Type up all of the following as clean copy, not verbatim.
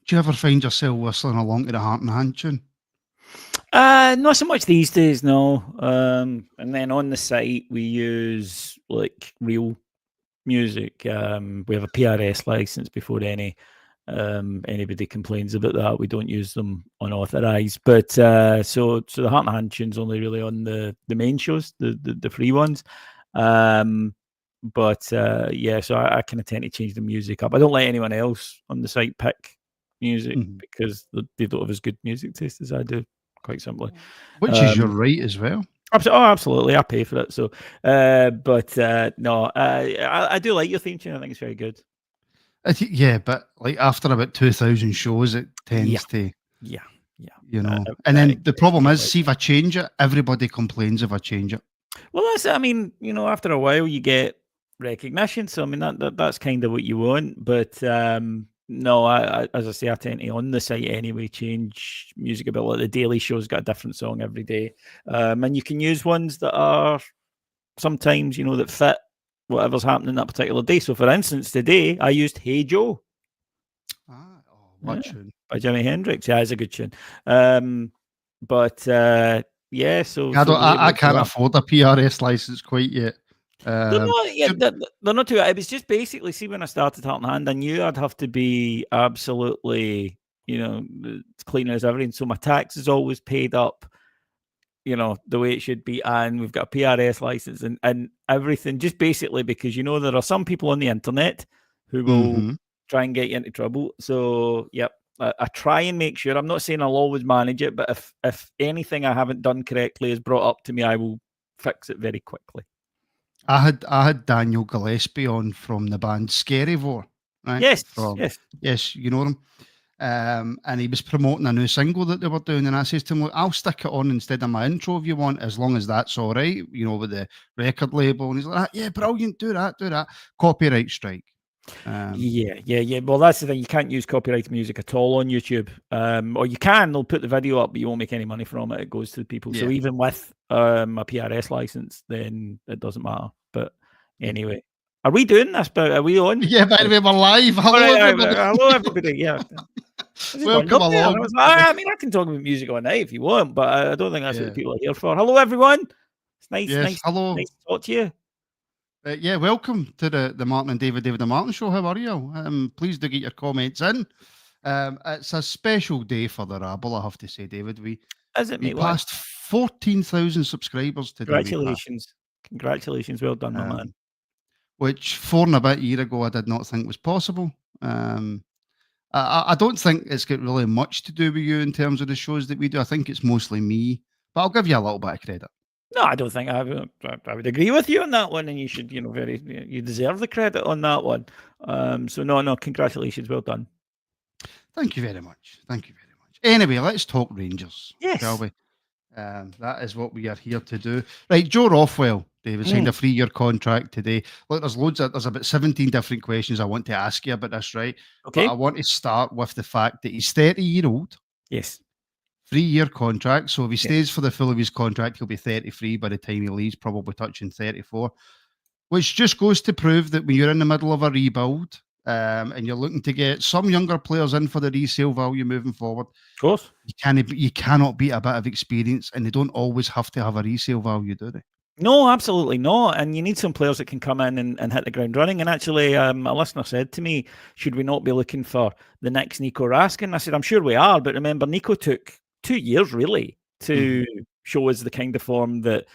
Do you ever find yourself whistling along to the Heart and Hand tune? Not so much these days, no. And then on the site we use like real music. We have a PRS license before anybody complains about that. We don't use them unauthorized. But so the Heart and Hand tune's only really on the main shows, the free ones. But so I kind of tend to change the music up. I don't let anyone else on the site pick music because they don't have as good music taste as I do, quite simply. Which is your right as well. Absolutely. I pay for it. So, no, I do like your theme tune. I think it's very good. Yeah, but like after about 2,000 shows, it tends to. Yeah. You know, and then the problem is, see if I change it, everybody complains if I change it. Well, that's, I mean, you know, after a while you get recognition. So, I mean, that's kind of what you want. But no, I as I say, I tend to on the site anyway change music a bit. Like the Daily Show's got a different song every day, and you can use ones that are sometimes, you know, that fit whatever's happening that particular day. So, for instance, today I used "Hey Joe." What tune? By Jimi Hendrix. Yeah, it's a good tune. But yeah, so I can't afford a PRS license quite yet. They're not too. It was just basically, see, when I started Heart and Hand, I knew I'd have to be absolutely, you know, clean as everything. So my tax is always paid up, you know, the way it should be. And we've got a PRS license and everything, just basically because, you know, there are some people on the internet who will try and get you into trouble. So, yep. I try and make sure. I'm not saying I'll always manage it, but if anything I haven't done correctly is brought up to me, I will fix it very quickly. I had Daniel Gillespie on from the band Scaryvore, right? Yes, you know him. And he was promoting a new single that they were doing, and I says to him, "Look, I'll stick it on instead of my intro if you want, as long as that's all right, you know, with the record label." And he's like, "Yeah, brilliant, do that." Copyright strike. Yeah. Well, that's the thing. You can't use copyrighted music at all on YouTube. Or you can. They'll put the video up, but you won't make any money from it. It goes to the people. Yeah. So even with a PRS license, then it doesn't matter. But anyway, are we doing this? But are we on? Yeah, by the way, we're live. Hello, everybody. Hello, everybody. Yeah. Welcome along. I mean, I can talk about music all night if you want, but I don't think that's what the people are here for. Hello, everyone. It's nice. Hello. Nice to talk to you. Yeah, welcome to the Martin and David and Martin show. How are you? Please do get your comments in. It's a special day for the Rabble, I have to say, David. We passed 14,000 subscribers today. Congratulations. Well done, my man. Which 4 and a bit year ago I did not think was possible. I don't think it's got really much to do with you in terms of the shows that we do. I think it's mostly me, but I'll give you a little bit of credit. No, I don't think I would agree with you on that one, and you should, you know, you deserve the credit on that one. So no, congratulations, well done. Thank you very much. Anyway, let's talk Rangers, shall we? That is what we are here to do. Right, Joe Rothwell, David, signed a 3-year contract today. Look, there's about 17 different questions I want to ask you about this, right? Okay. But I want to start with the fact that he's 30-year-old. Yes. 3-year contract. So if he stays for the full of his contract, he'll be 33 by the time he leaves, probably touching 34. Which just goes to prove that when you're in the middle of a rebuild and you're looking to get some younger players in for the resale value moving forward, of course, you cannot beat a bit of experience, and they don't always have to have a resale value, do they? No, absolutely not. And you need some players that can come in and hit the ground running. And actually, a listener said to me, should we not be looking for the next Nico Raskin? I said, I'm sure we are. But remember, Nico took 2 years, really, to show us the kind of form that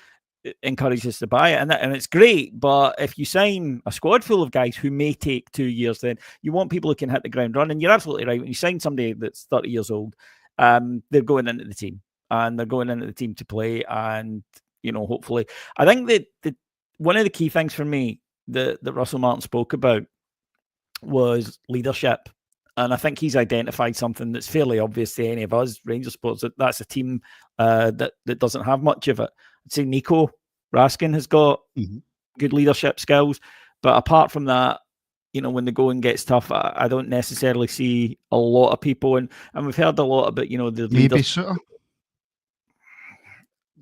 encourages us to buy it. And it's great. But if you sign a squad full of guys who may take 2 years, then you want people who can hit the ground running. You're absolutely right. When you sign somebody that's 30 years old, they're going into the team. And they're going into the team to play. And you know, hopefully, I think that one of the key things for me that Russell Martin spoke about was leadership. And I think he's identified something that's fairly obvious to any of us, Rangers supporters, that's a team that doesn't have much of it. I'd say Nico Raskin has got good leadership skills. But apart from that, you know, when the going gets tough, I don't necessarily see a lot of people. And we've heard a lot about, you know, the maybe sort of.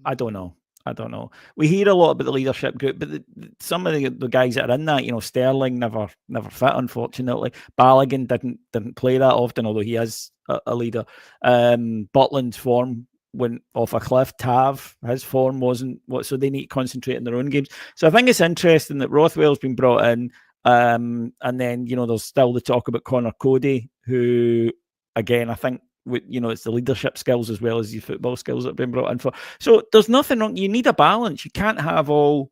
I don't know. I don't know. We hear a lot about the leadership group, but some of the guys that are in that, Sterling never fit, unfortunately. Balogun didn't play that often, although he is a leader. Butland's form went off a cliff. Tav, his form wasn't what, so they need to concentrate on their own games. So I think it's interesting that Rothwell's been brought in, and then there's still the talk about Connor Cody, who again I think, it's the leadership skills as well as the football skills that have been brought in for. So there's nothing wrong. You need a balance. You can't have all,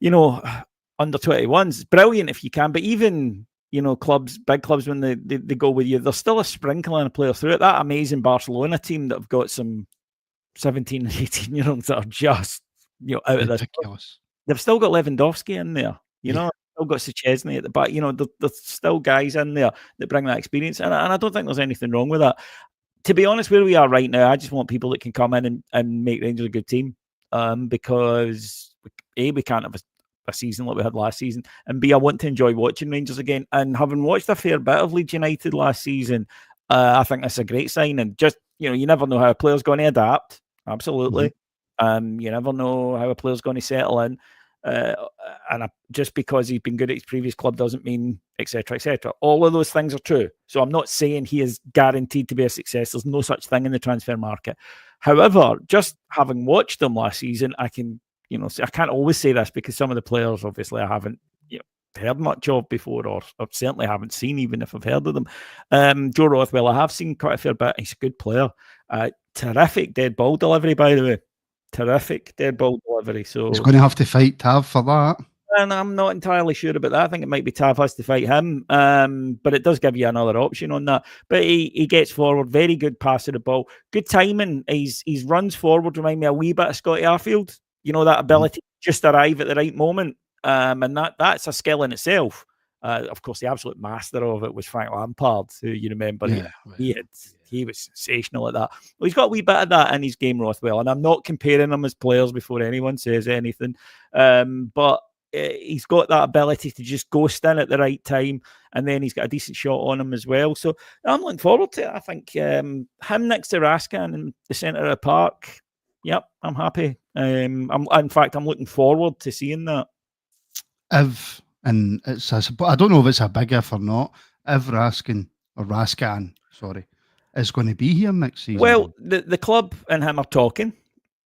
under 21s. It's brilliant if you can, but even, clubs, big clubs, when they go with you, there's still a sprinkling of players through it. That amazing Barcelona team that have got some 17 and 18-year-olds that are just, out of this. They've still got Lewandowski in there, Still got Szczesny at the back. There's still guys in there that bring that experience, and I don't think there's anything wrong with that. To be honest, where we are right now, I just want people that can come in and make Rangers a good team, because A, we can't have a season like we had last season, and B, I want to enjoy watching Rangers again. And having watched a fair bit of Leeds United last season, I think that's a great sign. And just, you never know how a player's going to adapt. Absolutely. Mm-hmm. You never know how a player's going to settle in. Just because he's been good at his previous club doesn't mean etc. etc. All of those things are true. So I'm not saying he is guaranteed to be a success. There's no such thing in the transfer market. However, just having watched them last season, I can, I can't always say this because some of the players obviously I haven't heard much of before, or certainly haven't seen, even if I've heard of them. Joe Rothwell, I have seen quite a fair bit. He's a good player. Terrific dead ball delivery, by the way. Terrific dead ball delivery. So he's going to have to fight Tav for that. And I'm not entirely sure about that. I think it might be Tav has to fight him. But it does give you another option on that. But he gets forward, very good pass of the ball, good timing. His runs forward remind me a wee bit of Scotty Arfield. That ability to just arrive at the right moment. And that's a skill in itself. Of course, the absolute master of it was Frank Lampard, who you remember. He was sensational at that. Well, he's got a wee bit of that in his game, Rothwell, and I'm not comparing them as players before anyone says anything. But he's got that ability to just ghost in at the right time, and then he's got a decent shot on him as well. So I'm looking forward to it. I think him next to Raskin in the centre of the park. Yep, I'm happy. In fact, I'm looking forward to seeing that. I don't know if it's a big if or not. If Raskin is going to be here next season. Well, the club and him are talking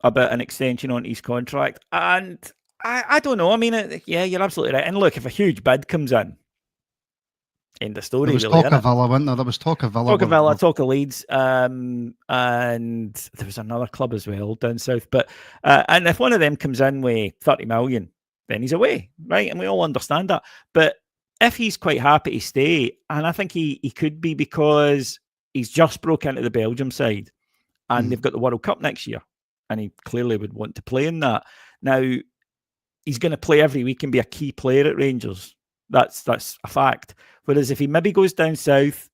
about an extension on his contract, and I don't know. I mean, you're absolutely right. And look, if a huge bid comes in the story, there was talk of Villa, wasn't there? There was talk of Villa, talk of Leeds, and there was another club as well down south. But and if one of them comes in with 30 million, then he's away, right? And we all understand that. But if he's quite happy to stay, and I think he could be, because he's just broke into the Belgium side, and they've got the World Cup next year, and he clearly would want to play in that. Now, he's going to play every week and be a key player at Rangers. That's a fact. Whereas if he maybe goes down south,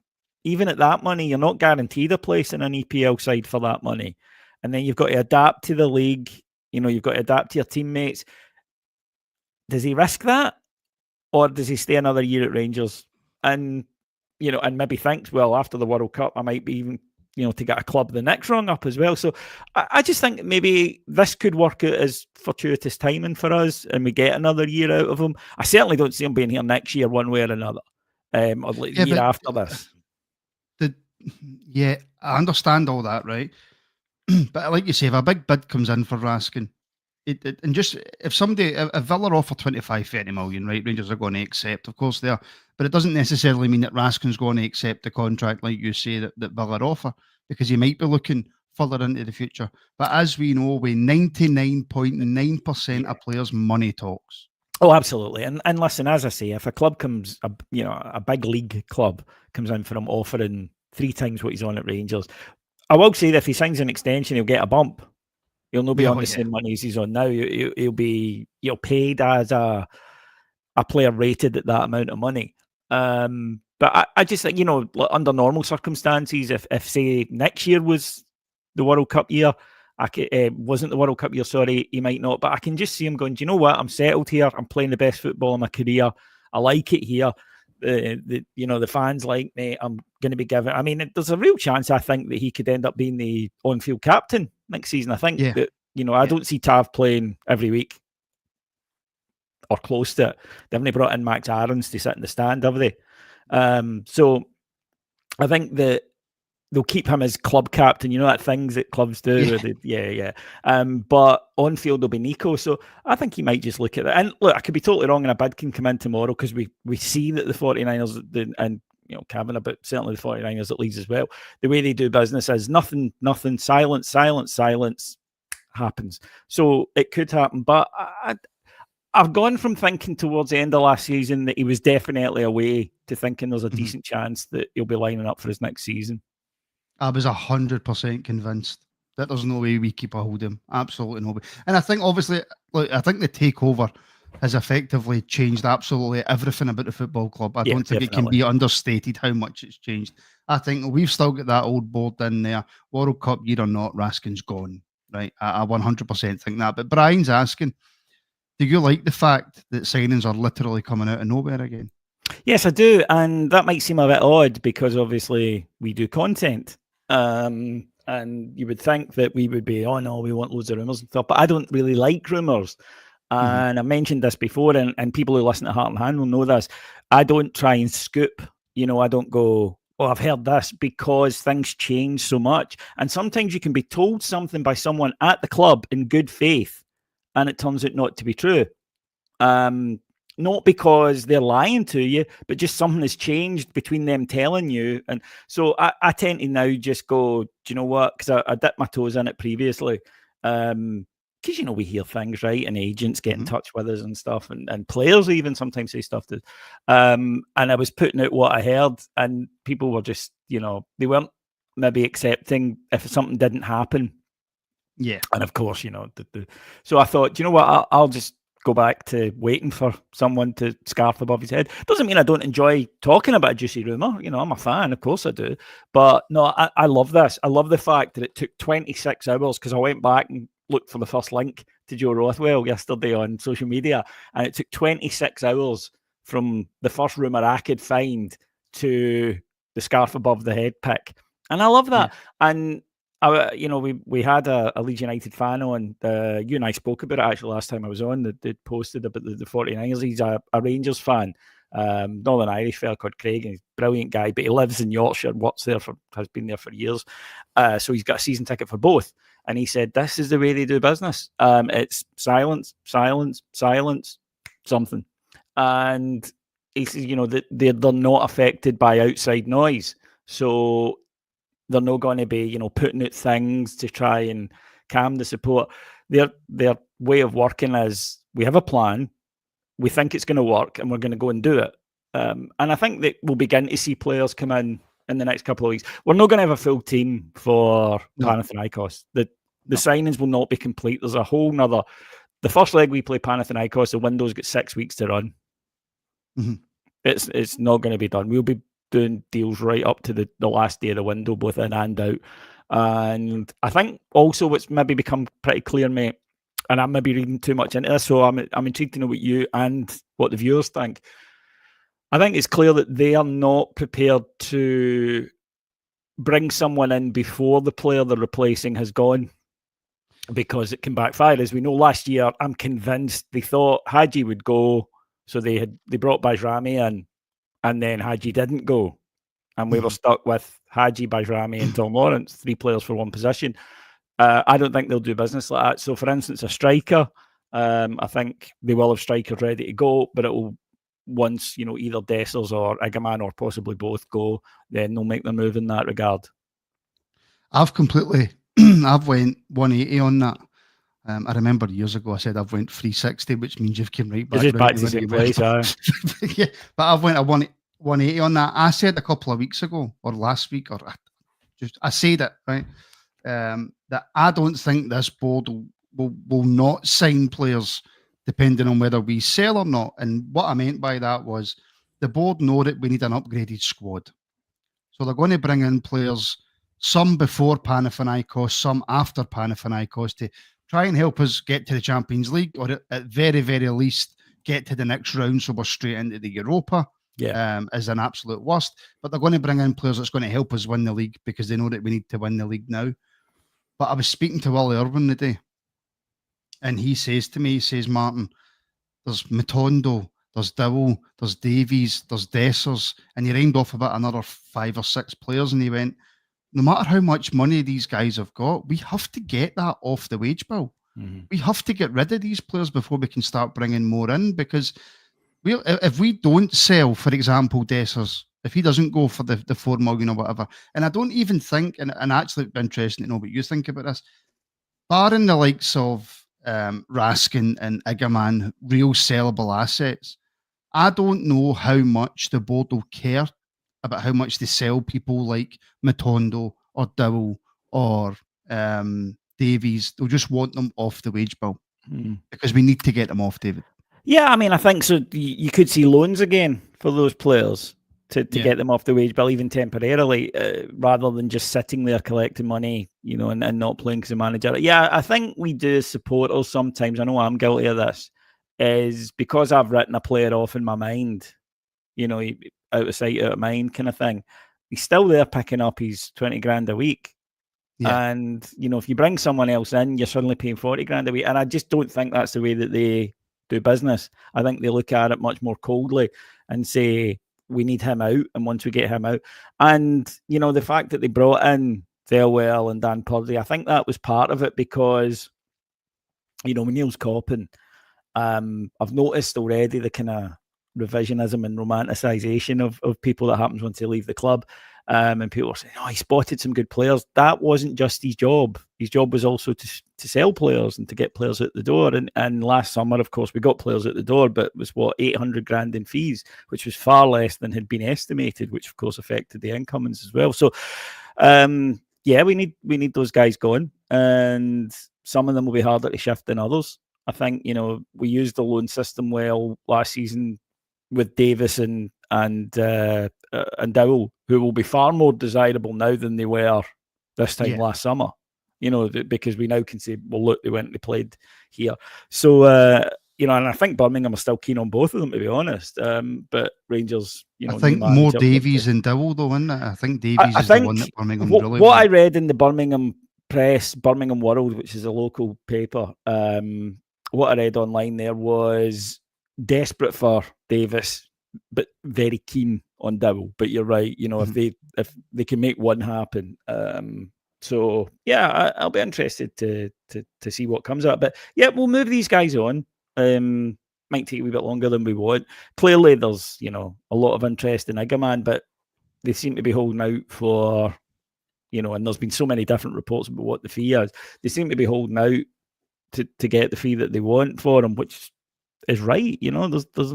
even at that money, you're not guaranteed a place in an EPL side for that money. And then you've got to adapt to the league. You've got to adapt to your teammates. Does he risk that? Or does he stay another year at Rangers? And, and maybe thinks, well, after the World Cup, I might be even, to get a club the next rung up as well. So I just think maybe this could work out as fortuitous timing for us, and we get another year out of him. I certainly don't see him being here next year one way or another, or the year after this. I understand all that, right? But like you say, if a big bid comes in for Raskin, and just if Villa offer 25-30 million, right, Rangers are going to accept, of course they are, but it doesn't necessarily mean that Raskin's going to accept the contract, like you say, that Villa offer, because he might be looking further into the future. But as we know, with 99.9% of players, money talks. Oh, absolutely. And listen, as I say, if a club comes, a big league club comes in for him offering 3 times what he's on at Rangers, I will say that if he signs an extension, he'll get a bump. He'll not be on the same money as he's on now. He'll be paid as a player rated at that amount of money. But I just think, under normal circumstances, if say next year was the World Cup year, wasn't the World Cup year, sorry, he might not. But I can just see him going, do you know what? I'm settled here. I'm playing the best football of my career. I like it here. The fans like me. I'm going to be given. I mean, there's a real chance, I think, that he could end up being the on-field captain next season. I think that I don't see Tav playing every week or close to it. They haven't brought in Max Aarons to sit in the stand, have they? So I think that they'll keep him as club captain. You know that things that clubs do. But on field will be Nico. So I think he might just look at that. And look, I could be totally wrong, and a bid can come in tomorrow because we see that the 49ers and Cavan, but certainly the 49ers at Leeds as well. The way they do business is nothing, silence happens. So it could happen, but I've gone from thinking towards the end of last season that he was definitely away to thinking there's a decent chance that he'll be lining up for his next season. I was 100% convinced that there's no way we keep a hold of him. Absolutely no way. And I think, obviously, I think the takeover has effectively changed absolutely everything about the football club. I don't think it can be understated how much it's changed. I think we've still got that old board in there. World Cup year or not, Raskin's gone. Right? I 100% think that. But Brian's asking, do you like the fact that signings are literally coming out of nowhere again? Yes, I do. And that might seem a bit odd because obviously we do content. And you would think that we would be, oh no, we want loads of rumours and stuff. But I don't really like rumours. And I mentioned this before, and people who listen to Heart and Hand will know this. I don't try and scoop. I don't go, oh, I've heard this, because things change so much. And sometimes you can be told something by someone at the club in good faith, and it turns out not to be true. Not because they're lying to you, but just something has changed between them telling you. And so I tend to now just go, do you know what? Because I dipped my toes in it previously. Because, we hear things, right? And agents get in touch with us and stuff. And players even sometimes say stuff to us. And I was putting out what I heard, and people were just, they weren't maybe accepting if something didn't happen. Yeah. And of course, so I thought, do you know what? I'll just go back to waiting for someone to scarf above his head. Doesn't mean I don't enjoy talking about a juicy rumour. I'm a fan, of course I do. But no, I love this. I love the fact that it took 26 hours, because I went back and looked for the first link to Joe Rothwell yesterday on social media, and it took 26 hours from the first rumour I could find to the scarf above the head pick. And I love that. Yeah. And we had a Leeds United fan on. You and I spoke about it actually last time I was on. That posted about the 49ers. He's a Rangers fan, Northern Irish fella called Craig, and he's a brilliant guy. But he lives in Yorkshire, has been there for years. So he's got a season ticket for both. And he said, "This is the way they do business. It's silence, something." And he says, that they're not affected by outside noise. So they're not going to be, putting out things to try and calm the support. Their way of working is, we have a plan, we think it's going to work, and we're going to go and do it. And I think that we'll begin to see players come in the next couple of weeks. We're not going to have a full team for Panathinaikos. The signings will not be complete. There's a whole nother... The first leg we play Panathinaikos, the window's got 6 weeks to run. It's not going to be done. We'll be doing deals right up to the last day of the window, both in and out. And I think also what's maybe become pretty clear, mate, and I'm maybe reading too much into this, so I'm intrigued to know what you and what the viewers think. I think it's clear that they are not prepared to bring someone in before the player they're replacing has gone, because it can backfire. As we know, last year, I'm convinced they thought Hadji would go, so they brought Bajrami in, and then Hadji didn't go. And we were stuck with Hadji, Bajrami, and Tom Lawrence, 3 players for one position. I don't think they'll do business like that. So, for instance, a striker, I think they will have strikers ready to go, but it will, once, either Dessers or Igaman or possibly both go, then they'll make their move in that regard. I've went 180 on that. I remember years ago I said I've went 360, which means you've come right back. It's back to the same place, yeah, but I've went a 180 on that. I said a couple of weeks ago, or last week, or I said it, right, that I don't think this board will not sign players depending on whether we sell or not. And what I meant by that was, the board know that we need an upgraded squad. So they're going to bring in players, some before Panathinaikos, some after Panathinaikos, to try and help us get to the Champions League, or at very, very least get to the next round, so we're straight into the Europa. As an absolute worst. But they're going to bring in players that's going to help us win the league, because they know that we need to win the league now. But I was speaking to Willie Irvin today, And he says to me, he says, Martin, there's Matondo, there's Dowell, there's Davies, there's Dessers, and he rhymed off about another 5 or 6 players, and he went, no matter how much money these guys have got, we have to get that off the wage bill. Mm-hmm. We have to get rid of these players before we can start bringing more in, because if we don't sell, for example, Dessers, if he doesn't go for the 4 million or whatever, and I don't even think, and actually it'd be interesting to know what you think about this, barring the likes of Raskin and Iggerman, real sellable assets, I don't know how much the board will care about how much they sell people like Matondo or Dowell or Davies. They'll just want them off the wage bill because we need to get them off, David. Yeah, I mean, I think so. You could see loans again for those players to get them off the wage bill, even temporarily, rather than just sitting there collecting money, and not playing as a manager. Yeah, I think we do as supporters sometimes. I know I'm guilty of this. Is because I've written a player off in my mind, out of sight, out of mind kind of thing. He's still there picking up his 20 grand a week. Yeah. And, if you bring someone else in, you're suddenly paying 40 grand a week. And I just don't think that's the way that they do business. I think they look at it much more coldly and say, we need him out. And once we get him out, and, the fact that they brought in Thelwell and Dan Purdy, I think that was part of it because, with Niels Coppin, I've noticed already the kind of revisionism and romanticisation of people that happens once they leave the club. And people are saying, he spotted some good players. That wasn't just his job. His job was also to sell players and to get players out the door. And last summer, of course, we got players out the door, but it was 800 grand in fees, which was far less than had been estimated, which of course affected the incomings as well. So, we need those guys going, and some of them will be harder to shift than others. I think, we used the loan system well last season with Davis and Dowell, who will be far more desirable now than they were this time last summer, because we now can say, well, look, they went and they played here. So, and I think Birmingham are still keen on both of them, to be honest. But Rangers, I think more Davies than Dowell, though, isn't it? I think Davies is the one that Birmingham really what I read in the Birmingham Press, Birmingham World, which is a local paper, what I read online there was desperate for Davis, but very keen on Dowell. But you're right, if they can make one happen. So yeah, I'll be interested to see what comes out. But yeah, we'll move these guys on. Might take a wee bit longer than we want. Clearly, there's a lot of interest in Iggerman, but they seem to be holding out for and there's been so many different reports about what the fee is. They seem to be holding out to get the fee that they want for him, which is right. There's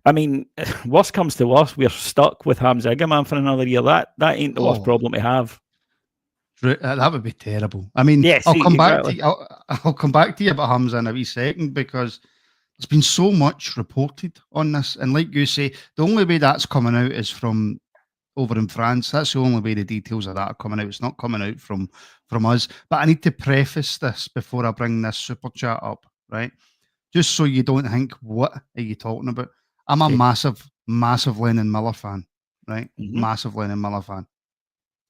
I mean, worst comes to worst, we're stuck with Hamza Iggerman for another year. That ain't the worst problem to have. That would be terrible. I mean, yes, I'll come back to you. I'll come back to you about Hamza in a wee second, because there's been so much reported on this, and like you say, the only way that's coming out is from over in France. That's the only way the details of that are coming out. It's not coming out from us. But I need to preface this before I bring this super chat up, right? Just so you don't think, what are you talking about? I'm a massive Lennon Miller fan, right? Mm-hmm. Massive Lennon Miller fan.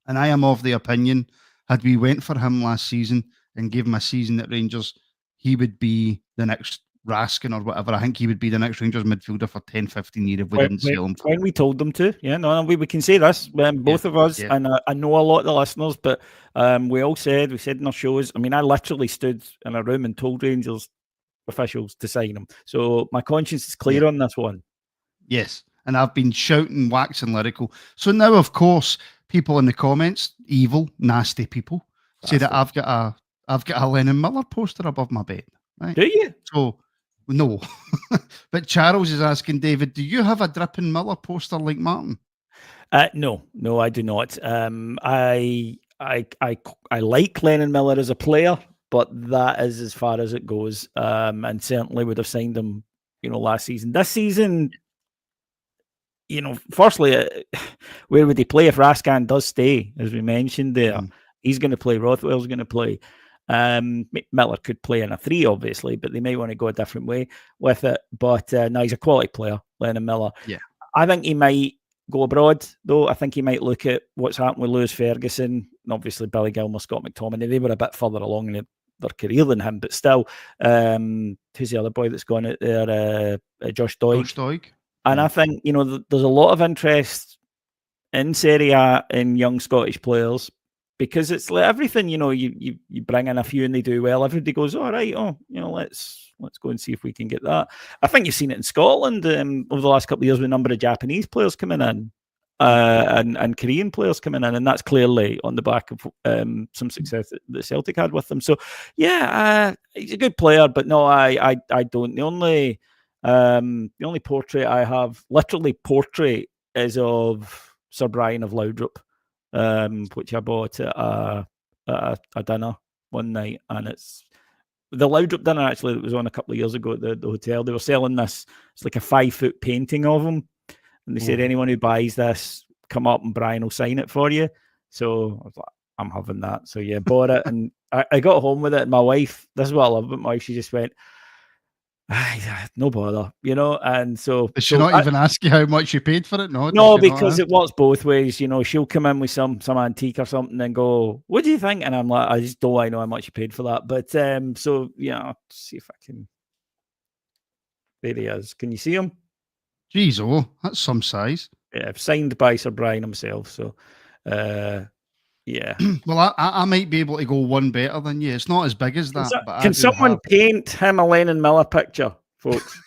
And I am of the opinion, had we went for him last season and gave him a season at Rangers, he would be the next Raskin or whatever. I think he would be the next Rangers midfielder for 10, 15 years if we didn't sell him. When we told them to, we can say this, both of us, and I know a lot of the listeners, but we said in our shows, I mean, I literally stood in a room and told Rangers officials to sign him. So my conscience is clear on this one. Yes, and I've been shouting, waxing lyrical. So now, of course, people in the comments, evil, nasty people, say that I've got a Lennon Miller poster above my bed. Right? Do you? So no, but Charles is asking, David, do you have a dripping Miller poster like Martin? No, I do not. I like Lennon Miller as a player, but that is as far as it goes. And certainly would have signed him, last season. This season, firstly, where would he play if Raskin does stay? As we mentioned there, he's going to play. Rothwell's going to play. Miller could play in a 3, obviously, but they may want to go a different way with it. But no, he's a quality player, Lennon Miller. Yeah, I think he might go abroad, though. I think he might look at what's happened with Lewis Ferguson and obviously Billy Gilmour, Scott McTominay. They were a bit further along in career than him, but still, who's the other boy that's gone out there? Josh Doig. And I think, there's a lot of interest in Serie A in young Scottish players, because it's like everything, you bring in a few and they do well. Everybody goes, all right, let's go and see if we can get that. I think you've seen it in Scotland over the last couple of years with a number of Japanese players coming in and Korean players coming in, and that's clearly on the back of some success that Celtic had with them. So, yeah, he's a good player, but no, I don't. The only portrait I have, literally portrait, is of Sir Brian of Loudrup, which I bought at a dinner one night, and it's the Loudrup dinner actually that was on a couple of years ago at the hotel. They were selling this. It's like a 5-foot painting of him, and they said anyone who buys this, come up and Brian will sign it for you. So I was like, I'm having that. So yeah, bought it, and I got home with it. And my wife, this is what I love about my wife, she just went, no bother, and so did she not even ask you how much you paid for it? No, because it works both ways. She'll come in with some antique or something and go, what do you think? And I'm like, I just don't want to know how much you paid for that. But so yeah, I'll see if I can. There he is. Can you see him? Jeez, that's some size. Yeah, signed by Sir Brian himself. So yeah. Well, I might be able to go one better than you. It's not as big as that. Can someone paint him a Lennon Miller picture, folks?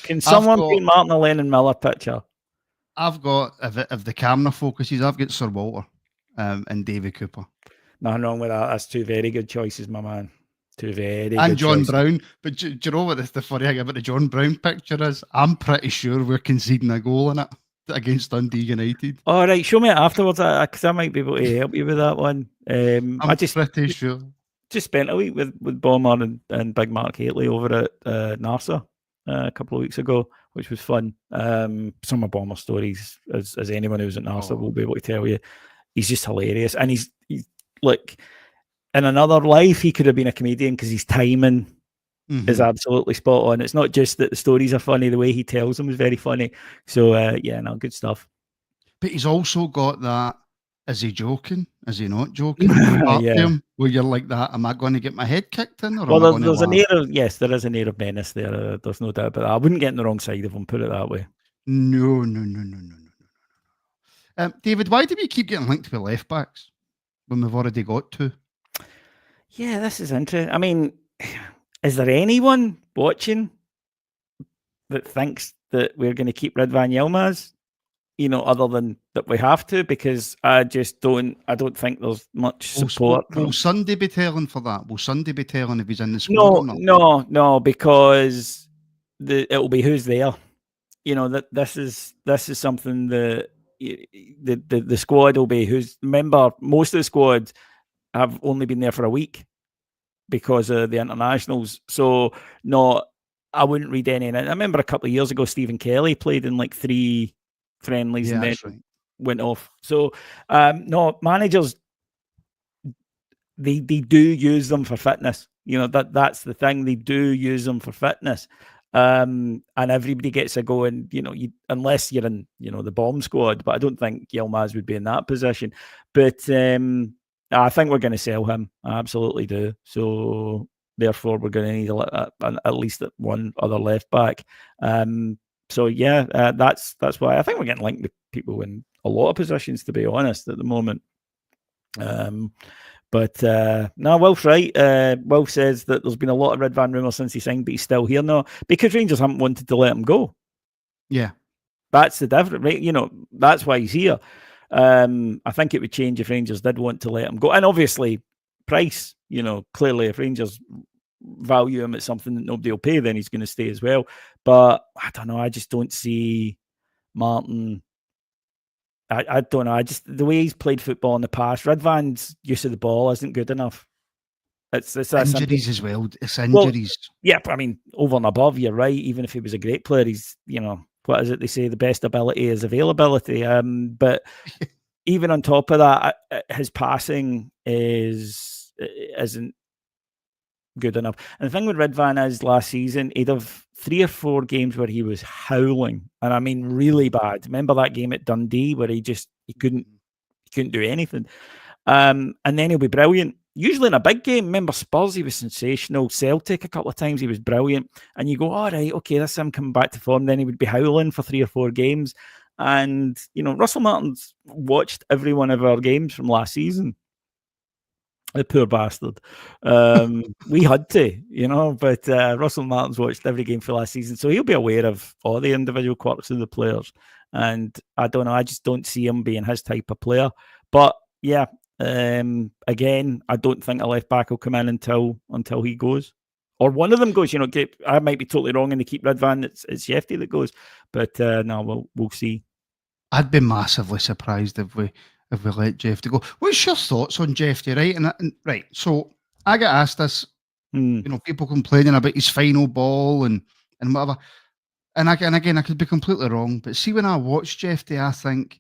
Can someone paint Martin a Lennon Miller picture? I've got, if the camera focuses, I've got Sir Walter and Davy Cooper. Nothing wrong with that. That's two very good choices, my man. Two very good and John choices. Brown. But do you know what the funny thing about the John Brown picture is? I'm pretty sure we're conceding a goal in it against Dundee United. All right, show me it afterwards, because I might be able to help you with that one. I'm pretty sure. Just spent a week with Bomber and Big Mark Haley over at Narsa a couple of weeks ago, which was fun. Some of Bomber's stories, as anyone who's at Narsa will be able to tell you, he's just hilarious. And he's like, in another life, he could have been a comedian, because his timing is absolutely spot on. It's not just that the stories are funny, the way he tells them is very funny. So, good stuff. But he's also got that, is he joking? Is he not joking? Him, where you're like that, am I going to get my head kicked in? Or there's an air of, yes, there is an air of menace there. There's no doubt about that. I wouldn't get on the wrong side of him, put it that way. No. David, why do we keep getting linked with left backs when we've already got two? Yeah, this is interesting. I mean, is there anyone watching that thinks that we're going to keep Ridvan Yilmaz? Other than that we have to, because I don't think there's much support. Will Sunday be telling for that? Will Sunday be telling if he's in the squad or not? No, because it'll be who's there. That this is something that the squad will be who's. Remember, most of the squad have only been there for a week because of the internationals. So no, I wouldn't read any. I remember a couple of years ago, Stephen Kelly played in like 3 friendlies and then went off. So no, managers, they do use them for fitness. That's the thing. They do use them for fitness. And everybody gets a go, and unless you're in the bomb squad, but I don't think Yilmaz would be in that position. But I think we're going to sell him. I absolutely do. So therefore, we're going to need at least one other left back. So yeah, that's why I think we're getting linked with people in a lot of positions, to be honest, at the moment. But no, Wilf's right. Wilf says that there's been a lot of Ridvan rumours since he signed, but he's still here now because Rangers haven't wanted to let him go. Yeah, that's the difference, right? That's why he's here. I think it would change if Rangers did want to let him go, and obviously price. Clearly, if Rangers value him at something that nobody will pay, then he's going to stay as well. But I don't know. I just don't see Martin. I don't know. The way he's played football in the past, Ridvan's use of the ball isn't good enough. It's injuries as well. It's injuries. Well, yeah, I mean, over and above, you're right. Even if he was a great player, he's, what is it they say? The best ability is availability. But even on top of that, his passing isn't good enough. And the thing with Ridvan is last season, he'd have 3 or 4 games where he was howling, and I mean really bad. Remember that game at Dundee where he couldn't do anything. And then he'll be brilliant. Usually in a big game, remember Spurs, he was sensational. Celtic a couple of times, he was brilliant. And you go, all right, okay, that's him coming back to form. Then he would be howling for 3 or 4 games. And, Russell Martin's watched every one of our games from last season. The poor bastard. We had to, but Russell Martin's watched every game for last season. So he'll be aware of all the individual quirks of the players. And I don't know, I just don't see him being his type of player. But yeah, again, I don't think a left back will come in until he goes. Or one of them goes, I might be totally wrong and they keep Ridvan, it's Jefte that goes. But no, we'll see. I'd be massively surprised if we let Jefte go. What's your thoughts on Jefte, right? And right, so I get asked this, people complaining about his final ball and whatever. And again, I could be completely wrong, but see, when I watch Jefte, I think,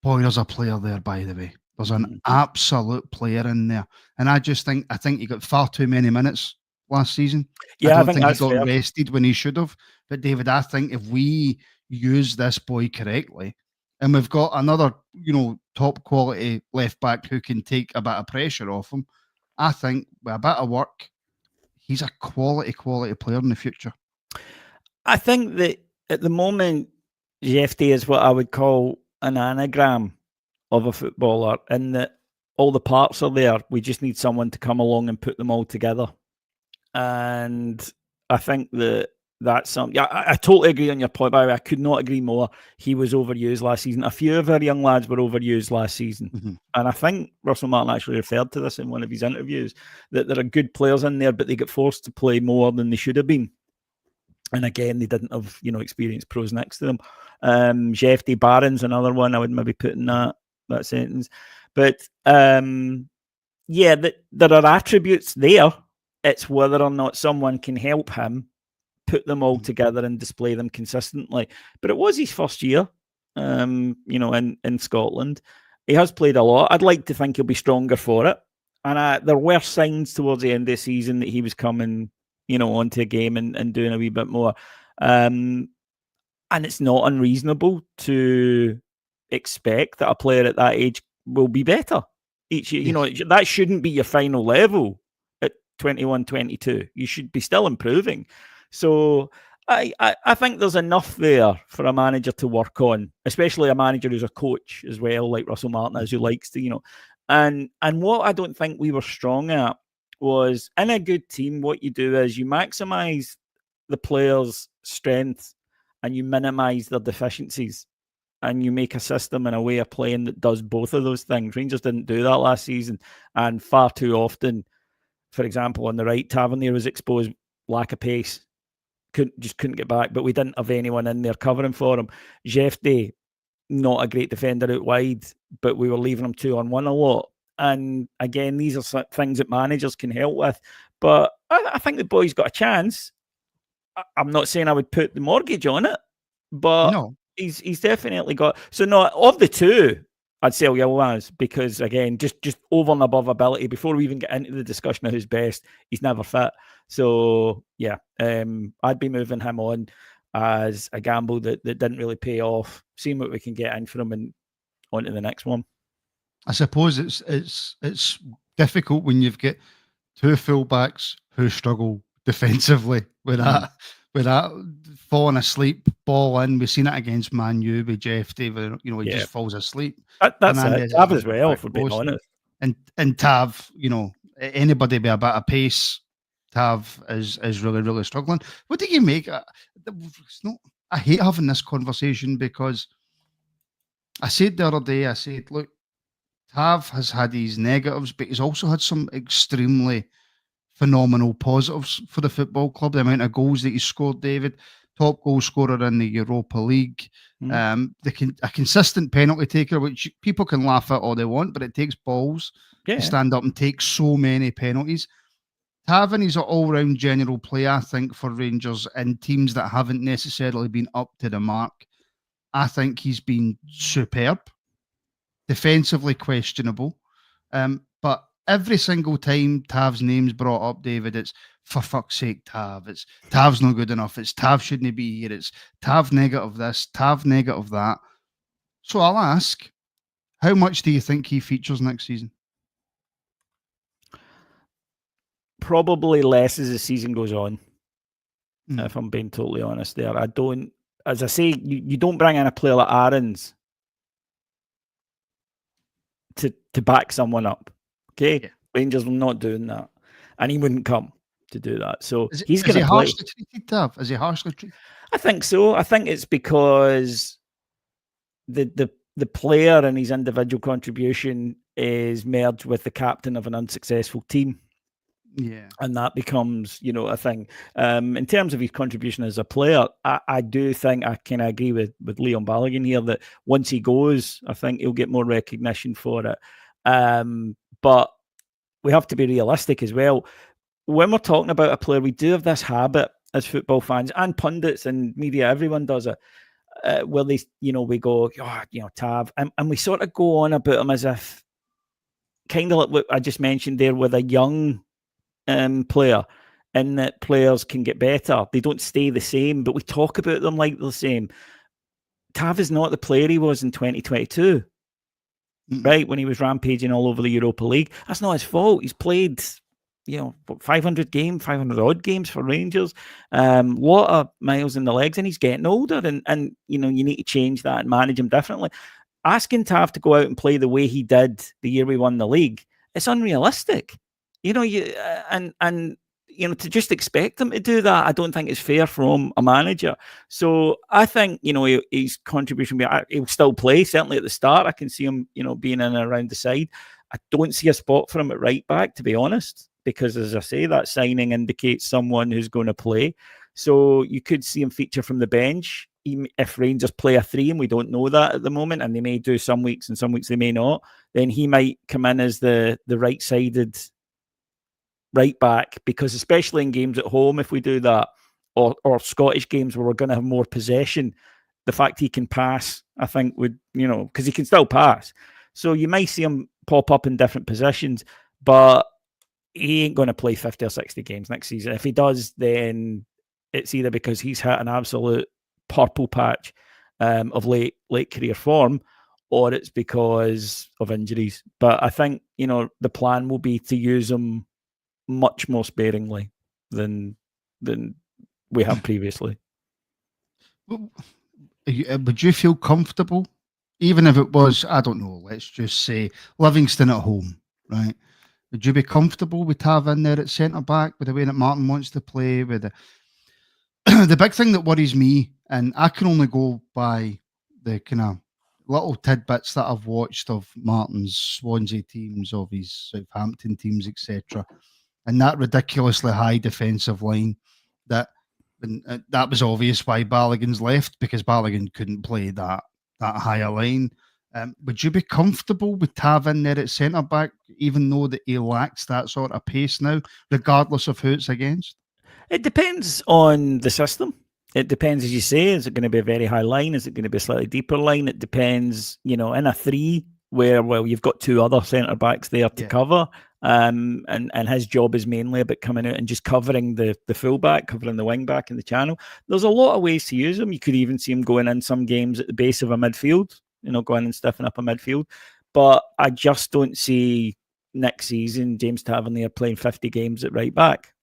boy, there's a player there, by the way. There's an absolute player in there. And I think he got far too many minutes last season. Yeah, I don't think that's he got fair. rested when he should have. But David, I think if we use this boy correctly, and we've got another, top quality left back who can take a bit of pressure off him, I think with a bit of work, he's a quality player in the future. I think that at the moment, Jefte is what I would call an anagram of a footballer, in that all the parts are there. We just need someone to come along and put them all together. And I think that's something. Yeah, I totally agree on your point, by the way. I could not agree more. He was overused last season. A few of our young lads were overused last season. Mm-hmm. And I think Russell Martin actually referred to this in one of his interviews, that there are good players in there, but they get forced to play more than they should have been. And again, they didn't have, experienced pros next to them. Jefte, Barron's another one I would maybe put in that sentence. But there are attributes there. It's whether or not someone can help him put them all together and display them consistently. But it was his first year, in Scotland. He has played a lot. I'd like to think he'll be stronger for it. And there were signs towards the end of the season that he was coming, onto a game and doing a wee bit more. And it's not unreasonable to expect that a player at that age will be better each year. Yes. That shouldn't be your final level at 21, 22. You should be still improving. So I think there's enough there for a manager to work on, especially a manager who's a coach as well, like Russell Martin is, who likes to, and what I don't think we were strong at was, in a good team, what you do is you maximize the players' strengths and you minimize their deficiencies, and you make a system and a way of playing that does both of those things. Rangers didn't do that last season, and far too often, for example, on the right, Tavernier was exposed, lack of pace, couldn't get back, but we didn't have anyone in there covering for him. Jefte, not a great defender out wide, but we were leaving him 2-on-1 a lot. And again, these are things that managers can help with. But I think the boy's got a chance. I'm not saying I would put the mortgage on it, but no. He's definitely got. So no, of the two, I'd sell Yilmaz, because again, just over and above ability. Before we even get into the discussion of who's best, he's never fit. So yeah, I'd be moving him on as a gamble that didn't really pay off. Seeing what we can get in for him and on to the next one. I suppose it's difficult when you've got two fullbacks who struggle defensively with that falling asleep ball in. We've seen it against Man U with Jefte, where he just falls asleep. That's it. Tav as well, if we're being honest. And Tav, anybody with a bit of pace, Tav is really, really struggling. What do you make? I hate having this conversation, because I said the other day, look, Tav has had his negatives, but he's also had some extremely phenomenal positives for the football club. The amount of goals that he scored, David, top goal scorer in the Europa League, a consistent penalty taker, which people can laugh at all they want, but it takes balls to stand up and take so many penalties. Tavernier an all-round general player, I think, for Rangers in teams that haven't necessarily been up to the mark. I think he's been superb. Defensively questionable. But every single time Tav's name's brought up, David, it's for fuck's sake, Tav. It's Tav's not good enough. It's Tav shouldn't be here. It's Tav negative this, Tav negative that. So I'll ask, how much do you think he features next season? probably less as the season goes on. If I'm being totally honest there. I don't, as I say, you don't bring in a player like Aarons to back someone up. Okay? Yeah. Rangers were not doing that. And he wouldn't come to do that. So he's going to play. Harshly treated, Tav? Is he harshly treated? I think so. I think it's because the player and his individual contribution is merged with the captain of an unsuccessful team. Yeah. And that becomes, a thing. In terms of his contribution as a player, I do think I can agree with Leon Balogun here that once he goes, I think he'll get more recognition for it. But we have to be realistic as well. When we're talking about a player, we do have this habit as football fans and pundits and media, everyone does it, where they, we go, Tav, and we sort of go on about him as if, kind of like what I just mentioned there with a young player, and that players can get better. They don't stay the same, but we talk about them like the same. Tav is not the player he was in 2022, right? When he was rampaging all over the Europa League. That's not his fault. He's played, 500 odd games for Rangers. Lot of miles in the legs, and he's getting older. And you need to change that and manage him differently. Asking Tav to go out and play the way he did the year we won the league, it's unrealistic. To just expect him to do that, I don't think it's fair from a manager. So I think, his contribution, he'll still play, certainly at the start. I can see him, being in and around the side. I don't see a spot for him at right back, to be honest, because as I say, that signing indicates someone who's going to play. So you could see him feature from the bench if Rangers play a 3, and we don't know that at the moment, and they may do some weeks and some weeks they may not, then he might come in as the right-sided right back, because especially in games at home, if we do that, or Scottish games where we're going to have more possession, the fact he can pass, I think would, because he can still pass. So you might see him pop up in different positions, but he ain't going to play 50 or 60 games next season. If he does, then it's either because he's hit an absolute purple patch of late career form, or it's because of injuries. But I think, the plan will be to use him much more sparingly than we have previously. Would you feel comfortable, even if it was, I don't know, let's just say Livingston at home, right? Would you be comfortable with Tav in there at centre back with the way that Martin wants to play? With the big thing that worries me, and I can only go by the kind of little tidbits that I've watched of Martin's Swansea teams, of his Southampton teams, etc., and that ridiculously high defensive line, that was obvious why Balogun's left, because Balogun couldn't play that higher line. Would you be comfortable with Tav in there at centre back, even though that he lacks that sort of pace now, regardless of who it's against? It depends on the system. It depends, as you say, is it going to be a very high line? Is it going to be a slightly deeper line? It depends, in a 3 where, you've got 2 other centre backs there to cover. And his job is mainly about coming out and just covering the fullback, covering the wing back in the channel. There's a lot of ways to use him. You could even see him going in some games at the base of a midfield, going and stiffing up a midfield. But I just don't see next season James Tavernier playing 50 games at right back.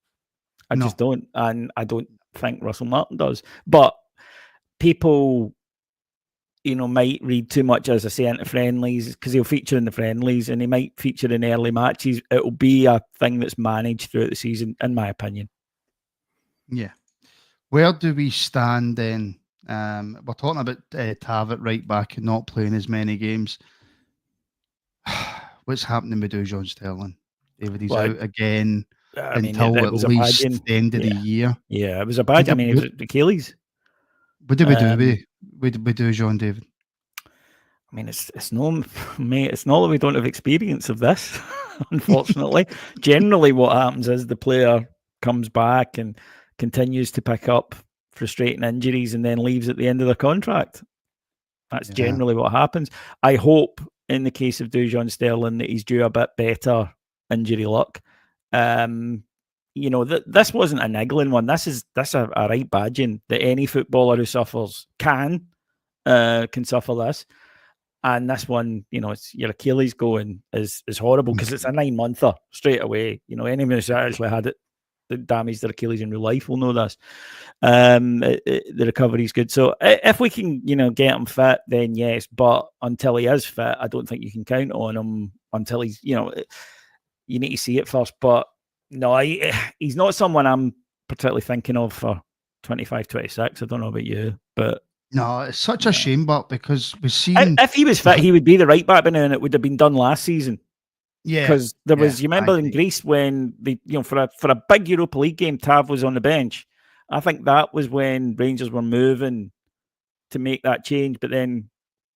I just don't. And I don't think Russell Martin does. But people, might read too much, as I say, into friendlies, because he'll feature in the friendlies and he might feature in early matches. It'll be a thing that's managed throughout the season, in my opinion. Yeah. Where do we stand then? We're talking about Tav at right back and not playing as many games. What's happening with Dujon Sterling? David, he's out again until at least the end of the year. Yeah, it was a bad. It was Achilles. What do we do with Dujon, David? I mean, it's not that we don't have experience of this, unfortunately. Generally, what happens is the player comes back and continues to pick up frustrating injuries and then leaves at the end of their contract. That's generally what happens. I hope, in the case of Dujon Sterling, that he's due a bit better injury luck. This wasn't a niggling one. This is a right badging that any footballer who suffers can suffer this. And this one, it's your Achilles going is horrible because it's a 9-monther straight away. Anyone who's actually had it damaged their Achilles in real life will know this. The recovery is good. So if we can, get him fit, then yes. But until he is fit, I don't think you can count on him until he's, you need to see it first. But no, he's not someone I'm particularly thinking of for 25-26. I don't know about you, but no, it's such a shame, but because we've seen if he was fit, he would be the right back by now, and it would have been done last season. Yeah, because there was, you remember in Greece when they, for a big Europa League game, Tav was on the bench. I think that was when Rangers were moving to make that change, but then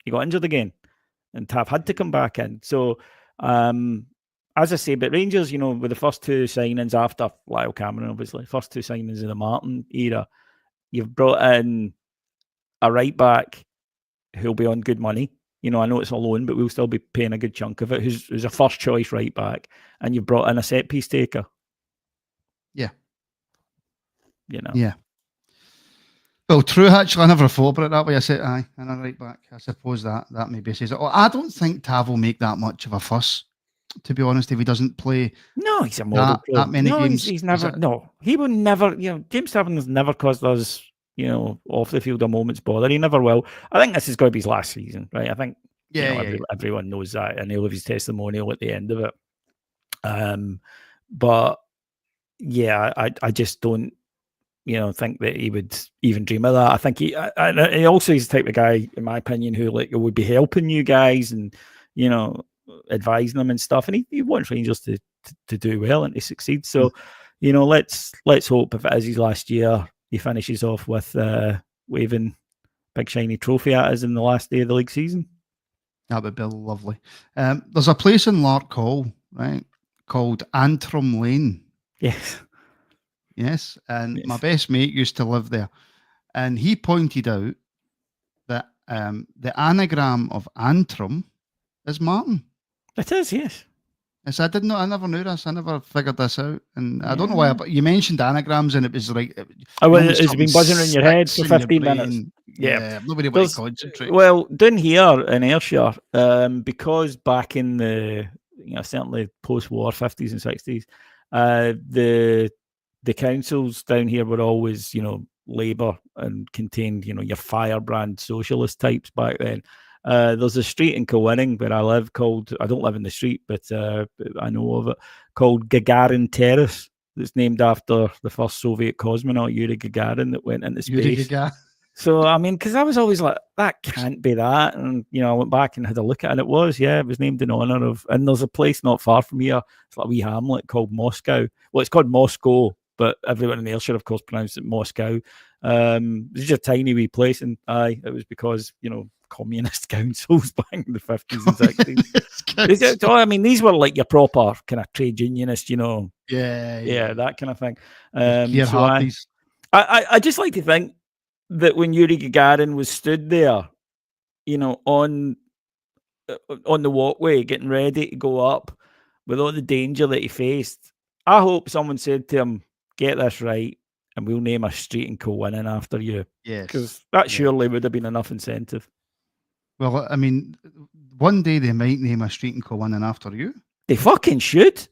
he got injured again, and Tav had to come back in. So, as I say, but Rangers, with the first two signings after Lyle Cameron, obviously, first two signings in the Martin era, you've brought in a right back who'll be on good money. I know it's a loan, but we'll still be paying a good chunk of it. Who's a first choice right back, and you've brought in a set piece taker. Yeah. Yeah. Well, true. Actually, I never thought about it that way. I said, aye, and a right back. I suppose that maybe says it. I don't think Tav will make that much of a fuss, to be honest, if he doesn't play. No, he's a model. That many games. He's never. No, he will never. James Tavernier has never caused us, off the field a moment's bother. He never will. I think this is going to be his last season, right? I think. Everyone knows that, and he'll have his testimonial at the end of it. But yeah, I just don't, think that he would even dream of that. I think he also is the type of guy, in my opinion, who would be helping you guys and advising them and stuff. And he wants Rangers to do well and to succeed. So, let's hope if it is his last year, he finishes off with waving big shiny trophy at us in the last day of the league season. That would be lovely. There's a place in Lark Hall, right, called Antrim Lane. Yes, and my best mate used to live there, and he pointed out that the anagram of Antrim is Martin. It is, yes. Yes, I never knew this. I never figured this out, and I don't know why. But you mentioned anagrams, and it was like it's been buzzing in your head for 15 minutes. Yeah, nobody wants to concentrate. Well, down here in Ayrshire, because back in the certainly post-war 50s and 60s, the councils down here were always Labour and contained your firebrand socialist types back then. There's a street in Kilwinning where I live called, I don't live in the street, but I know of it, called Gagarin Terrace. That's named after the first Soviet cosmonaut, Yuri Gagarin, that went into space. So, I mean, because I was always like, that can't be that. And, I went back and had a look at it, and it was named in honour of, and there's a place not far from here, it's like a wee hamlet called Moscow. Well, it's called Moscow, but everyone in Ayrshire, of course, pronounced it Moscow. It's just a tiny wee place, and it was because, communist councils back in the 50s and 60s. So, I mean, these were like your proper kind of trade unionist, Yeah, that kind of thing. So I just like to think that when Yuri Gagarin was stood there, on the walkway, getting ready to go up with all the danger that he faced, I hope someone said to him, "Get this right, and we'll name a street in Kilwinning after you." Yes, because that surely would have been enough incentive. Well, I mean, one day they might name a street in Kilwinning after you. They fucking should.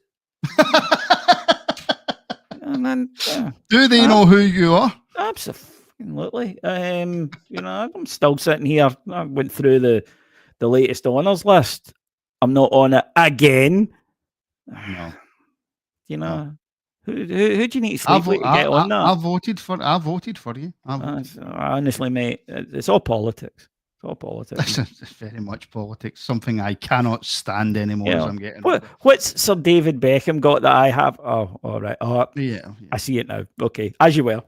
And then, do they know who you are? Absolutely. I'm still sitting here. I went through the latest honours list. I'm not on it again. No. Who do you need to sleep with to get on that? I voted for you. Honestly, mate, it's all politics. It's all politics. It's very much politics. Something I cannot stand anymore as I'm getting older. What's Sir David Beckham got that I have? Oh, all right. Oh, yeah. I see it now. Okay, as you will.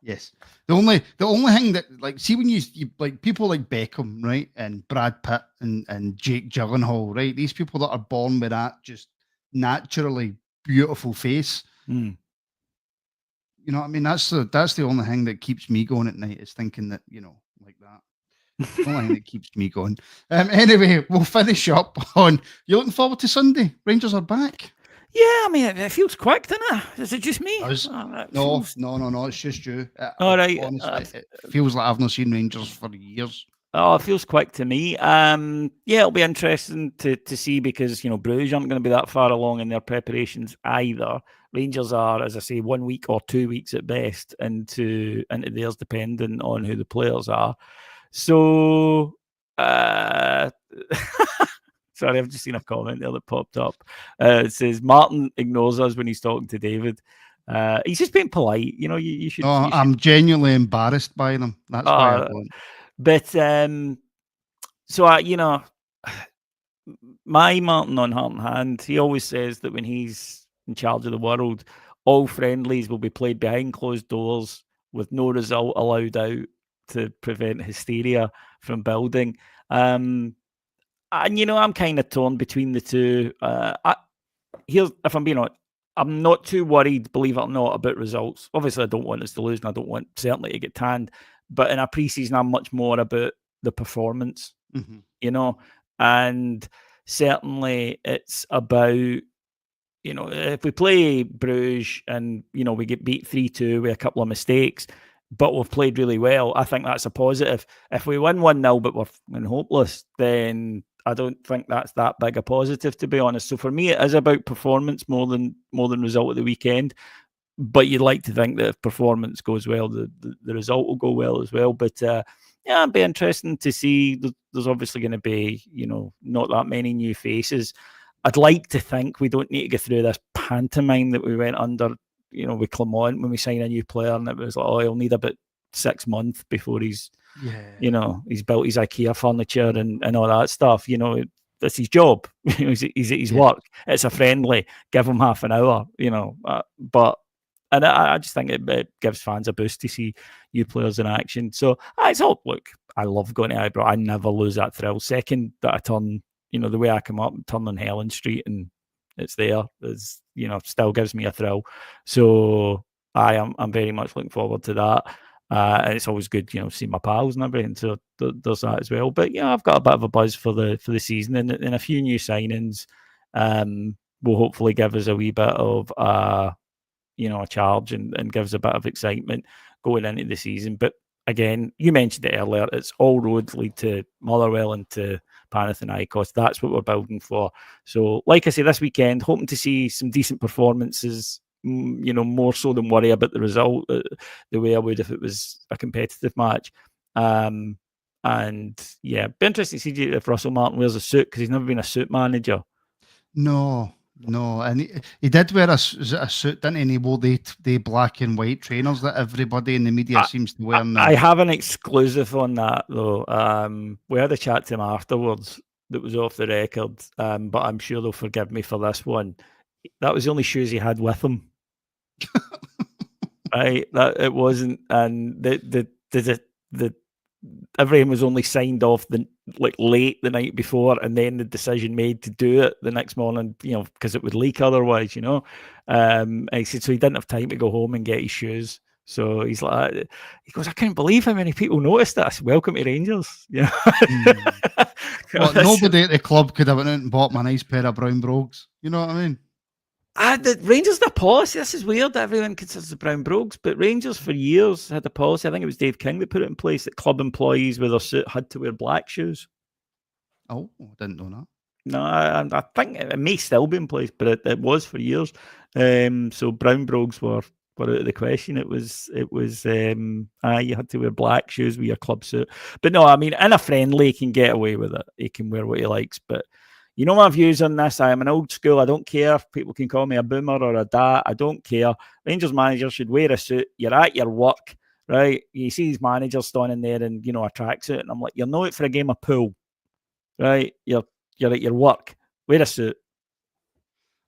Yes. The only thing that, like, see when you like people like Beckham, right, and Brad Pitt and Jake Gyllenhaal, right? These people that are born with that just naturally beautiful face. Mm. You know what I mean? That's the only thing that keeps me going at night, is thinking that, like that. The only thing that keeps me going. Anyway, we'll finish up on, you looking forward to Sunday? Rangers are back. Yeah, I mean, it feels quick, doesn't it? Is it just me? No, it's just you. All right. Honestly, it feels like I've not seen Rangers for years. Oh, it feels quick to me. Yeah, it'll be interesting to see because, Bruges aren't going to be that far along in their preparations either. Rangers are, as I say, 1 week or 2 weeks at best into theirs, depending on who the players are. So, sorry, I've just seen a comment there that popped up. It says, Martin ignores us when he's talking to David. He's just being polite. You should... I'm genuinely embarrassed by them. That's why I don't. But, so, my Martin on Heart and Hand, he always says that when he's in charge of the world, all friendlies will be played behind closed doors with no result allowed out to prevent hysteria from building. And, I'm kind of torn between the two. If I'm being honest, I'm not too worried, believe it or not, about results. Obviously, I don't want us to lose, and I don't want certainly to get tanned. But in a preseason, I'm much more about the performance, and certainly it's about, if we play Bruges and, we get beat 3-2 with a couple of mistakes, but we've played really well, I think that's a positive. If we win 1-0 but we're hopeless, then I don't think that's that big a positive, to be honest. So for me, it is about performance more than result of the weekend. But you'd like to think that if performance goes well, the result will go well as well. But it'd be interesting to see. There's obviously going to be, not that many new faces. I'd like to think we don't need to go through this pantomime that we went under, with Clement when we sign a new player, and it was like, oh, he'll need about 6 months before he's, he's built his IKEA furniture and all that stuff. That's his job. He's at his work. It's a friendly. Give him half an hour. And I just think it gives fans a boost to see new players in action. So look, I love going to Ibrox. I never lose that thrill. Second that I turn, the way I come up, turn on Helen Street and it's there, still gives me a thrill. So I'm very much looking forward to that. And it's always good, see my pals and everything. So there's that as well. But I've got a bit of a buzz for the season, and a few new signings will hopefully give us a wee bit of a charge and gives a bit of excitement going into the season. But again, you mentioned it earlier, it's all roads lead to Motherwell and to Panathinaikos. That's what we're building for. So, like I say, this weekend, hoping to see some decent performances, more so than worry about the result the way I would if it was a competitive match. And yeah, be interesting to see if Russell Martin wears a suit, because he's never been a suit manager. No, and he did wear a suit, didn't he? And he wore the black and white trainers that everybody in the media seems to wear now. I have an exclusive on that, though. We had a chat to him afterwards that was off the record, but I'm sure they'll forgive me for this one. That was the only shoes he had with him. Right, that it wasn't, and the everything was only signed off late the night before, and then the decision made to do it the next morning, because it would leak otherwise, He said so he didn't have time to go home and get his shoes. So he goes, I can't believe how many people noticed that. I said, welcome to Rangers. Well, nobody at the club could have went out and bought me a nice pair of brown brogues. You know what I mean? The Rangers, the policy, this is weird, everyone considers the brown brogues, but Rangers for years had a policy, I think it was Dave King that put it in place, that club employees with their suit had to wear black shoes. Oh, I didn't know that. No, I think it may still be in place, but it was for years. So brown brogues were out of the question. It was you had to wear black shoes with your club suit. But no, I mean, in a friendly, he can get away with it. He can wear what he likes, but you know my views on this. I am an old school. I don't care if people can call me a boomer or a dad. I don't care. Rangers manager should wear a suit. You're at your work, right? You see these managers standing there in, a tracksuit, and I'm like, you're not out for a game of pool, right? You're at your work. Wear a suit.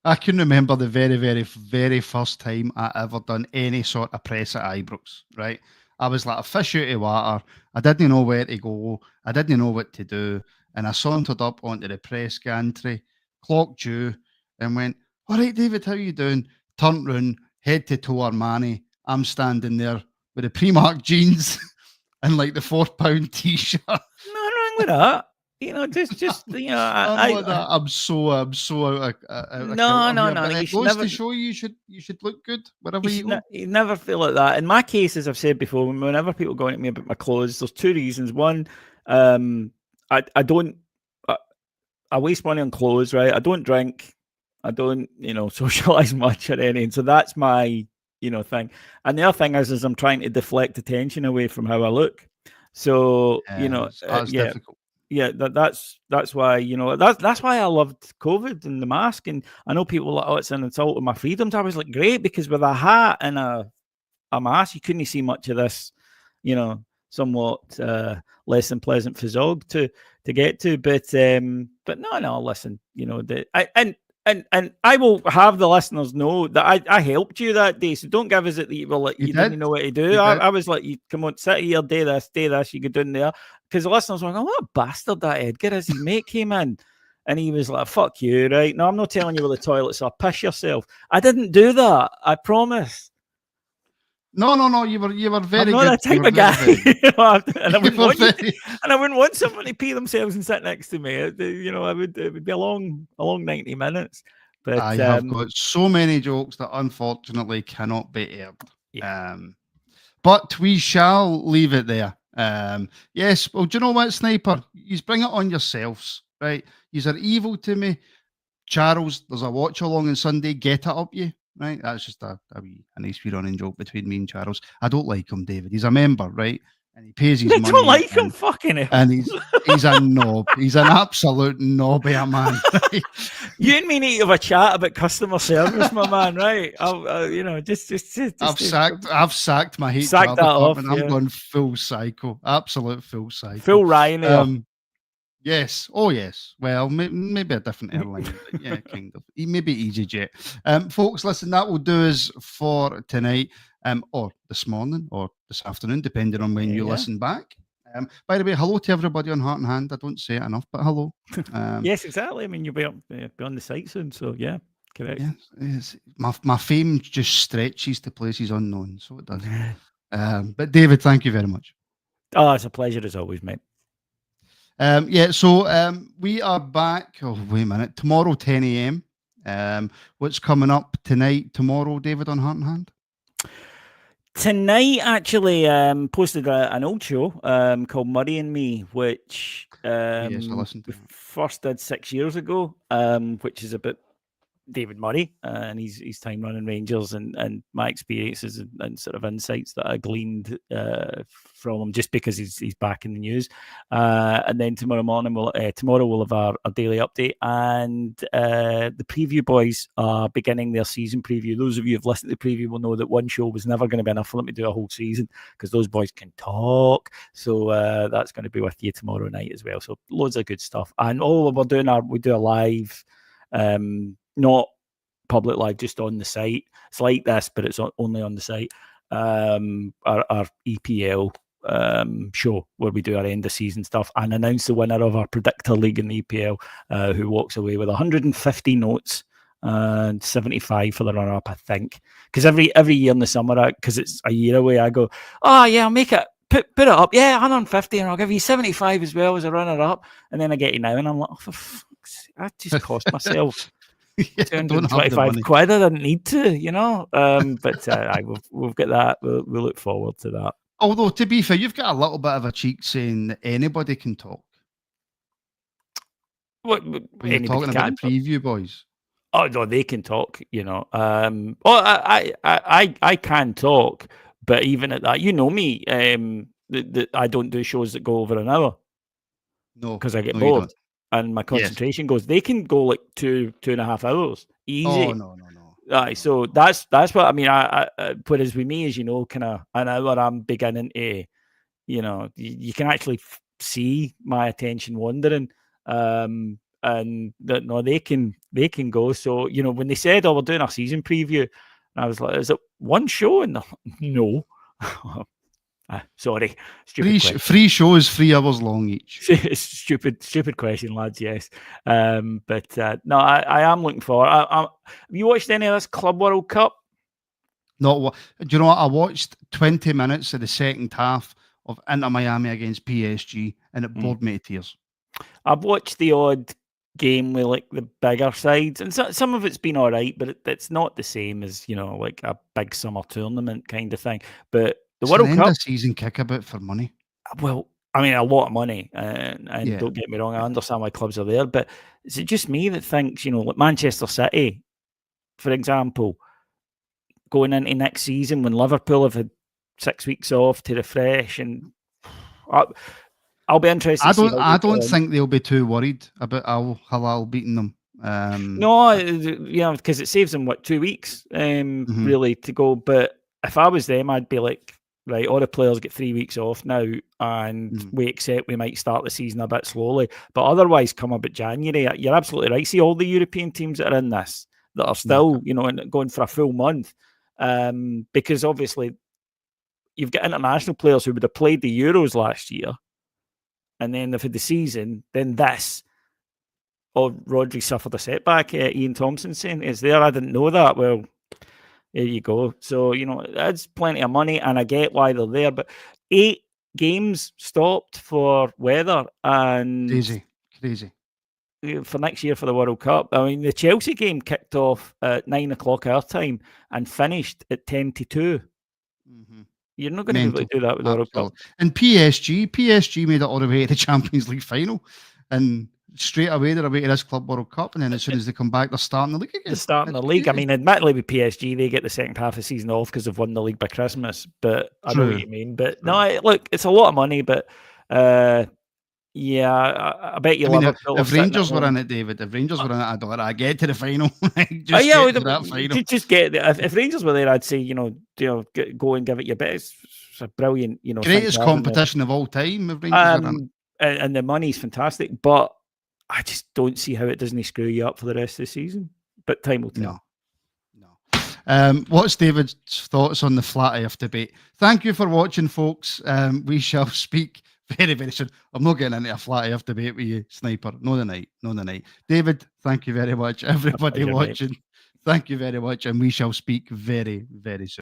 I can remember the very, very, very first time I ever done any sort of press at Ibrox, right? I was like a fish out of water. I didn't know where to go. I didn't know what to do. And I sauntered up onto the press gantry, clocked you, and went, all right, David, how you doing? Turned round, head to toe Armani. I'm standing there with the Primark jeans and like the £4 t-shirt. Nothing wrong with that. I'm so out of No. It goes to show you should look good wherever you go. You never feel like that. In my case, as I've said before, whenever people go at me about my clothes, there's two reasons. One, I don't. I waste money on clothes, right? I don't drink. I don't, socialize much or anything. So that's my, thing. And the other thing is I'm trying to deflect attention away from how I look. So, that's difficult. Yeah, that's why, that's why I loved COVID and the mask. And I know people are like, oh, it's an insult to my freedoms. I was like, great, because with a hat and a mask, you couldn't see much of this, somewhat less than pleasant physog to get to. But no, listen, and I will have the listeners know that I helped you that day. So don't give us it that you didn't know what to do. I was like, you come on, sit here, do this, you go down there. Because the listeners were like, oh, what a bastard that Edgar is. His mate came in and he was like, fuck you, right? No, I'm not telling you where the toilets are. Piss yourself. I didn't do that. I promise. No. You were very I'm not that type of guy. And I wouldn't want someone to pee themselves and sit next to me. It would be a long 90 minutes. But I have got so many jokes that unfortunately cannot be aired. Yeah. But we shall leave it there. Yes. Well, do you know what, Sniper? You bring it on yourselves, right? You are evil to me. Charles, there's a watch along on Sunday. Get it up, you. Right, that's just a nice wee running joke between me and Charles. I don't like him, David. He's a member, right? And he pays his money. I don't like him, fucking hell. And he's a knob. He's an absolute knob of a man. Right? You and me need to have a chat about customer service, my man. Right? I've sacked my HR sacked that off, and I'm going full psycho, absolute full psycho, full Ryanair. Yes. Oh, yes. Well, maybe a different airline, but yeah, kind of. Maybe EasyJet. Folks, listen, that will do us for tonight, or this morning, or this afternoon, depending on when you listen back. By the way, hello to everybody on Heart and Hand. I don't say it enough, but hello. Yes, exactly. I mean, you'll be on the site soon, so yeah, correct. Yes. My fame just stretches to places unknown, so it does. But David, thank you very much. Oh, it's a pleasure as always, mate. So we are back. Oh, wait a minute. Tomorrow, 10 a.m. What's coming up tomorrow, David, on Heart and Hand? Tonight, actually, posted an old show called Murray and Me, which I listened to first did 6 years ago, which is about David Murray and his time running Rangers and my experiences and sort of insights that I gleaned from him, just because he's back in the news. And then tomorrow we'll have our daily update, and the preview boys are beginning their season preview. Those of you who've listened to the preview will know that one show was never going to be enough for them to do a whole season, because those boys can talk. So that's going to be with you tomorrow night as well. So loads of good stuff. And we do a live, not public live, just on the site. It's like this, but it's only on the site. Our EPL show, where we do our end of season stuff and announce the winner of our predictor league in the EPL, who walks away with 150 notes and 75 for the runner up, I think. Because every year in the summer, because it's a year away, I go, oh yeah, I'll make it. Put it up, yeah, 150, and I'll give you 75 as well as a runner up. And then I get you now, and I'm like, oh, for fuck's sake, I just cost myself 225 quid. I didn't need to, but we've got that. We'll look forward to that. Although, to be fair, you've got a little bit of a cheek saying that anybody can talk. What you're talking about the preview boys? Oh no, they can talk. I can talk, but even at that, me. I don't do shows that go over an hour. No, because I get bored. And my concentration goes. They can go like 2.5 hours easy. Oh no. So that's what I mean. I whereas with me, as you know, kind of an hour, I'm beginning to, you can actually see my attention wandering. And that they can go. So when they said, "Oh, we're doing our season preview," and I was like, "Is it one show?" And no. Sorry, free shows, 3 hours long each. Stupid question, lads. Yes, but no, I am looking forward. Have you watched any of this Club World Cup? No. Do you know what? I watched 20 minutes of the second half of Inter Miami against PSG, and it bored me to tears. I've watched the odd game with like the bigger sides, and some of it's been all right, but it's not the same as like a big summer tournament kind of thing. But the World Cup season kickabout for money. Well, I mean, a lot of money, and don't get me wrong, I understand why clubs are there, but is it just me that thinks, like Manchester City, for example, going into next season when Liverpool have had 6 weeks off to refresh, and I'll be interested. I don't think they'll be too worried about Al Hilal beating them. No, because it saves them 2 weeks, really, to go. But if I was them, I'd be like, right, all the players get 3 weeks off now, and we accept we might start the season a bit slowly. But otherwise, come about January, you're absolutely right. See all the European teams that are in this that are still, going for a full month, because obviously you've got international players who would have played the Euros last year, and then they've had the season. Then this, Rodri suffered a setback. Ian Thompson saying is there. I didn't know that. Well, there you go. So, that's plenty of money, and I get why they're there. But 8 games stopped for weather, and crazy for next year for the World Cup. I mean, the Chelsea game kicked off at 9 o'clock our time and finished at 10 to 2. You're not going to be able to do that with the World Cup. And PSG made it all the way to the Champions League final, and straight away they're away to this Club World Cup, and then as soon as they come back, they're starting the league again. They're starting the league. I mean, admittedly with PSG, they get the second half of the season off because they've won the league by Christmas. But I know what you mean. But no, look, it's a lot of money. But I bet you. If Rangers were in it, David, I'd be like, I get to the final. Just get there. If Rangers were there, I'd say go and give it your best. It's a brilliant, greatest competition of all time. If Rangers and the money's fantastic, but I just don't see how it doesn't screw you up for the rest of the season. But time will tell. No. What's David's thoughts on the flat earth debate? Thank you for watching, folks. We shall speak very, very soon. I'm not getting into a flat earth debate with you, Sniper. No, the night. David, thank you very much. Everybody watching, thank you very much. And we shall speak very, very soon.